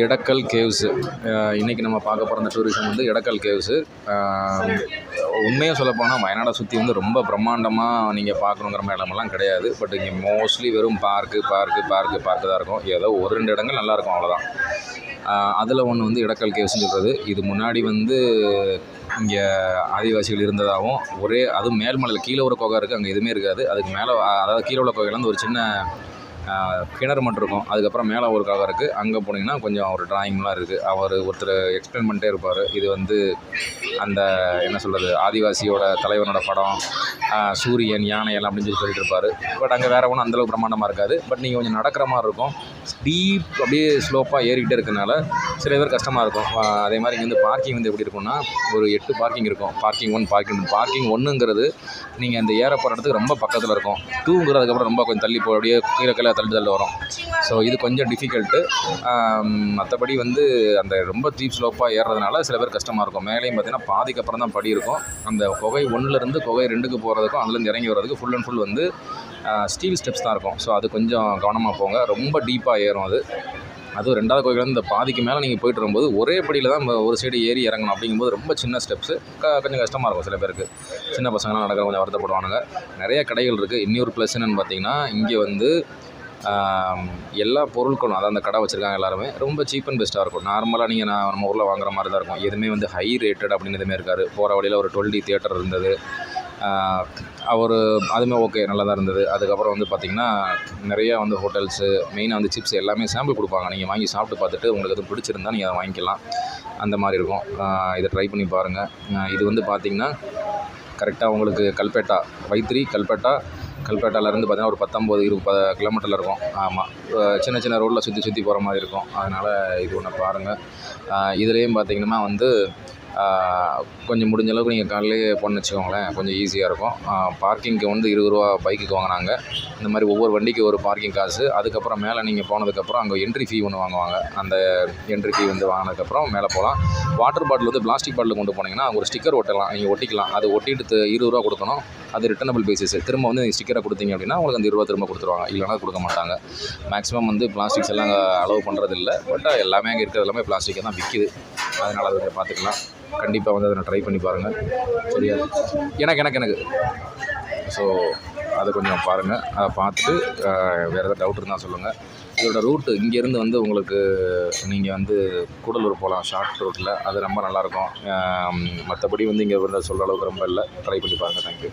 Edakkal caves. இன்றைக்கி நம்ம பார்க்க போகிற அந்த டூரிசம் வந்து எடக்கல் கேவ்ஸு. உண்மையாக சொல்லப்போனால் வயநாடை சுற்றி வந்து ரொம்ப பிரம்மாண்டமாக நீங்கள் பார்க்கணுங்கிற மாதிரி இடமெல்லாம் கிடையாது. பட் இங்கே மோஸ்ட்லி வெறும் பார்க்கு தான் இருக்கும். ஏதோ ஒரு 2 இடங்கள் நல்லாயிருக்கும், அவ்வளோதான். அதில் ஒன்று வந்து எடக்கல் கேவ்ஸ்னு சொல்கிறது. இது முன்னாடி வந்து இங்கே ஆதிவாசிகள் இருந்ததாகவும், அதுவும் மேல்மலையில் கீழே ஒரு குகை இருக்குது, அங்கே எதுவுமே இருக்காது. அதுக்கு மேலே அதாவது கீழே உள்ள குகையிலேருந்து ஒரு சின்ன கிணறு மட்டும் இருக்கும். அதுக்கப்புறம் மேலே ஒரு காகம் இருக்குது. அங்கே போனீங்கன்னா கொஞ்சம் ஒரு டிராயிங்லாம் இருக்குது. ஒருத்தர் எக்ஸ்பிளைன் பண்ணிட்டே இருப்பார். இது வந்து அந்த என்ன சொல்கிறது, ஆதிவாசியோட தலைவனோட படம், சூரியன், யானை எல்லாம் அப்படின்னு சொல்லிட்டு இருப்பார். பட் அங்கே வேறு ஒன்றும் அந்தளவுக்கு பிரமாண்டமாக இருக்காது. பட் நீங்கள் கொஞ்சம் நடக்கிற மாதிரி இருக்கும். ஸ்டீப் அப்படியே ஸ்லோப்பாக ஏறிக்கிட்டே இருக்கனால சில பேர் கஷ்டமாக இருக்கும். அதே மாதிரி இங்கே வந்து பார்க்கிங் வந்து எப்படி இருக்கும்னா, ஒரு 8 பார்க்கிங் இருக்கும். பார்க்கிங் 1, பார்க்கிங் 1ங்கிறது நீங்கள் அந்த ஏற போகிற இடத்துக்கு ரொம்ப பக்கத்தில் இருக்கும். 2ங்கிறதுக்கப்புறம் ரொம்ப கொஞ்சம் தள்ளி அப்படியே கீழே தள்ளி வரும். ஸோ இது கொஞ்சம் டிஃபிகல்ட்டு. மற்றபடி வந்து அந்த ரொம்ப ஸ்டீப் ஸ்லோப்பாக ஏறுறதுனால சில பேர் கஷ்டமாக இருக்கும். மேலேயும் பார்த்தீங்கன்னா பாதிக்கு அப்புறம் தான் படி இருக்கும். அந்த குகை 1லேருந்து குகை 2க்கு போகிறதுக்கும் அதுலேருந்து இறங்கி வர்றதுக்கு ஃபுல் அண்ட் ஃபுல் வந்து ஸ்டீல் ஸ்டெப்ஸ் தான் இருக்கும். ஸோ அது கொஞ்சம் கவனமாக போங்க. ரொம்ப டீப்பாக ஏறும் அது. அதுவும் 2வது கோயிலேருந்து இந்த பாதிக்கு மேலே நீங்கள் போய்ட்டு வரும்போது ஒரே படியில் தான் ஒரு சைடு ஏறி இறங்கணும். அப்படிங்கும்போது ரொம்ப சின்ன ஸ்டெப்ஸு, கொஞ்சம் கஷ்டமாக இருக்கும் சில பேருக்கு. சின்ன பசங்களாம் நடக்கிற கொஞ்சம் வருத்தப்படுவானுங்க. நிறைய கடைகள் இருக்குது. இன்னொரு ப்ளஸ் என்னென்னு பார்த்தீங்கன்னா, இங்கே வந்து எல்லா பொருட்களும், அதாவது அந்த கடை வச்சுருக்காங்க எல்லாருமே ரொம்ப சீப் அண்ட் பெஸ்ட்டாக இருக்கும். நார்மலாக நீங்கள் நம்ம ஊரில் வாங்குற மாதிரி தான் இருக்கும். எதுவுமே வந்து ஹை ரேட்டட் அப்படின்னு எதுவுமே இருக்காது. போகிற வழியில் ஒரு 12D தியேட்டர் இருந்தது. அதுவுமே ஓகே, நல்லா தான் இருந்தது. அதுக்கப்புறம் வந்து பார்த்திங்கன்னா நிறையா வந்து ஹோட்டல்ஸு, மெயினாக வந்து சிப்ஸ் எல்லாமே சாம்பிள் கொடுப்பாங்க. நீங்கள் வாங்கி சாப்பிட்டு பார்த்துட்டு உங்களுக்கு எதுவும் பிடிச்சிருந்தா நீங்கள் அதை வாங்கிக்கலாம். அந்த மாதிரி இருக்கும். இதை ட்ரை பண்ணி பாருங்கள். இது வந்து பார்த்திங்கன்னா கரெக்டாக உங்களுக்கு கல்பேட்டா, வைத்திரி கல்பேட்டாலேருந்து பார்த்தீங்கன்னா ஒரு 19-20 கிலோமீட்டரில் இருக்கும். ஆமாம், சின்ன சின்ன ரோட்டில் சுற்றி போகிற மாதிரி இருக்கும். அதனால் இது ஒன்று பாருங்கள். இதுலேயும் பார்த்திங்கன்னா வந்து கொஞ்சம் முடிஞ்ச அளவுக்கு நீங்கள் காலையிலே போகணுன்னு வச்சுக்கோங்களேன், கொஞ்சம் ஈஸியாக இருக்கும். பார்க்கிங்க்கு வந்து ₹20 பைக்குக்கு வாங்கினாங்க. இந்த மாதிரி ஒவ்வொரு வண்டிக்கு ஒரு பார்க்கிங் காசு. அதுக்கப்புறம் மேலே நீங்கள் போனதுக்கப்புறம் அங்கே என்ட்ரி ஃபீ ஒன்று வாங்குவாங்க. அந்த என்ட்ரி ஃபீ வந்து வாங்கினதுக்கப்புறம் மேலே போகலாம். வாட்டர் பாட்டில் வந்து பிளாஸ்டிக் பாட்டில் கொண்டு போனீங்கன்னா ஒரு ஸ்டிக்கர் நீங்கள் ஒட்டிக்கலாம். அது ஒட்டிட்டு ₹20 கொடுக்கணும். அது ரிட்டர்னபிள் பேசிஸ். திரும்ப வந்து நீங்கள் ஸ்டிக்கரை கொடுத்தீங்க அப்படின்னா உங்களுக்கு அந்த ₹20 திரும்ப கொடுத்துருவாங்க. இல்லைனா கொடுக்க மாட்டாங்க. மேக்ஸிமம் வந்து பிளாஸ்டிக்ஸ் எல்லாம் அங்கே அலோவ் பண்ணுறதில்ல. பட் எல்லாமே அங்கே இருக்கிறது எல்லாமே பிளாஸ்டிக்கை தான் விற்கிது. அதனால் அதை கொஞ்சம் பார்த்துக்கலாம். கண்டிப்பாக வந்து அதை ட்ரை பண்ணி பாருங்கள். சரியா? எனக்கு ஸோ அதை கொஞ்சம் பாருங்கள். அதை பார்த்துட்டு வேறு எதாவது டவுட் இருந்தால் சொல்லுங்கள். இதோட ரூட்டு இங்கேருந்து வந்து உங்களுக்கு நீங்கள் வந்து கூடலூர் போகலாம் ஷார்ட் ரூட்டில். அது ரொம்ப நல்லாயிருக்கும். மற்றபடி வந்து இங்கே சொல்கிற அளவுக்கு ரொம்ப இல்லை. ட்ரை பண்ணி பாருங்கள். தேங்க்யூ.